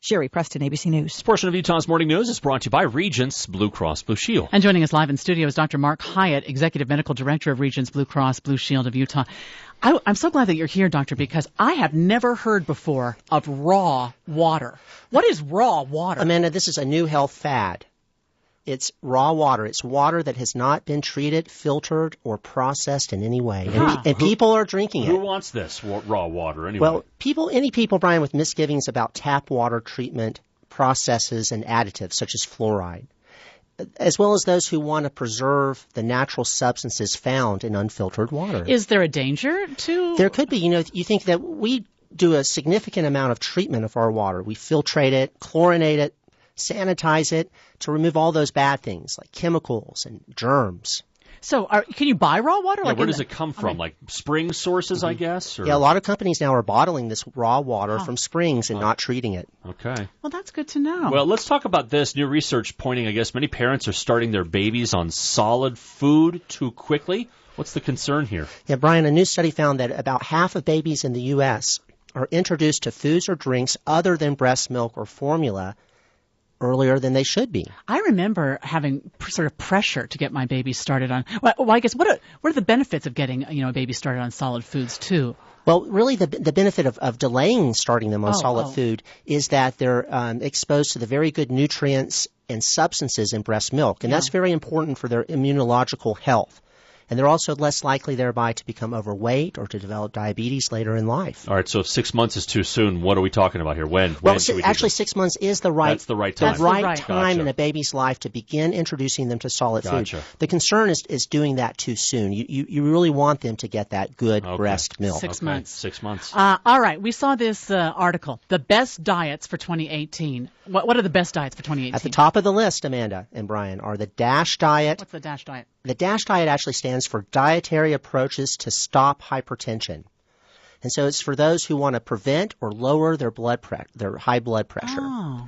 Sherry Preston, ABC News. This portion of Utah's Morning News is brought to you by Regence Blue Cross Blue Shield. And joining us live in studio is Dr. Mark Hiatt, Executive Medical Director of Regence Blue Cross Blue Shield of Utah. I'm so glad that you're here, Doctor, because I have never heard before of raw water. What is raw water? Amanda, this is a new health fad. It's raw water. It's water that has not been treated, filtered, or processed in any way. And people are drinking it. Who wants this raw water anyway? Well, any people, Brian, with misgivings about tap water treatment processes and additives such as fluoride, as well as those who want to preserve the natural substances found in unfiltered water. Is there a danger to? There could be. You think that we do a significant amount of treatment of our water. We filtrate it, chlorinate it, sanitize it to remove all those bad things like chemicals and germs. So can you buy raw water? Yeah, where does it come from? Like spring sources, I guess? Or? Yeah, a lot of companies now are bottling this raw water from springs and not treating it. Okay. Well, that's good to know. Well, let's talk about this. New research pointing, I guess, many parents are starting their babies on solid food too quickly. What's the concern here? Yeah, Brian, a new study found that about half of babies in the U.S. are introduced to foods or drinks other than breast milk or formula earlier than they should be. I remember having sort of pressure to get my baby started on. Well, I guess what are the benefits of getting a baby started on solid foods too? Well, really, the benefit of delaying starting them on solid food is that they're exposed to the very good nutrients and substances in breast milk, and that's very important for their immunological health. And they're also less likely thereby to become overweight or to develop diabetes later in life. All right, so if 6 months is too soon, what are we talking about here? When should we do actually, this? 6 months is the right That's the right time. Time in a baby's life to begin introducing them to solid food. The concern is doing that too soon. You really want them to get that good breast milk. 6 months. 6 months. All right, we saw this article, the best diets for 2018. What are the best diets for 2018? At the top of the list, Amanda and Brian, are the DASH diet. What's the DASH diet? The DASH diet actually stands for Dietary Approaches to Stop Hypertension. And so it's for those who want to prevent or lower their high blood pressure. Oh.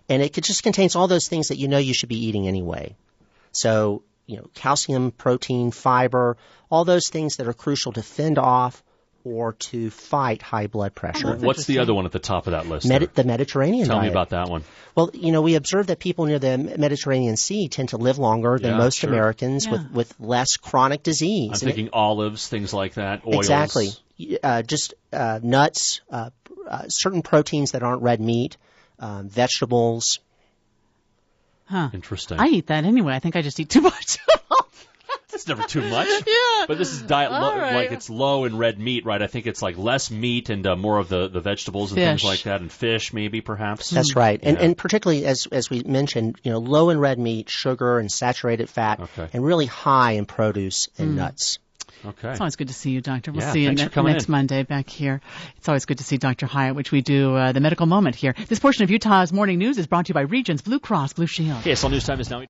And it just contains all those things that you should be eating anyway. So, calcium, protein, fiber, all those things that are crucial to fend off or to fight high blood pressure. What's the other one at the top of that list? The Mediterranean diet. Tell me about that one. Well, we observe that people near the Mediterranean Sea tend to live longer than most Americans with less chronic disease. I'm thinking olives, things like that, oils. Exactly. Just nuts, certain proteins that aren't red meat, vegetables. Huh. Interesting. I eat that anyway. I think I just eat too much. That's never too much. Yeah. But this is diet like it's low in red meat, right? I think it's like less meat and more of the vegetables and things like that, and fish maybe perhaps. That's right. And particularly as we mentioned, low in red meat, sugar and saturated fat, and really high in produce and nuts. Okay. It's always good to see you, Doctor. We'll see you next Monday back here. It's always good to see Dr. Hiatt, which we do the medical moment here. This portion of Utah's Morning News is brought to you by Regence Blue Cross Blue Shield. KSL News Time is now.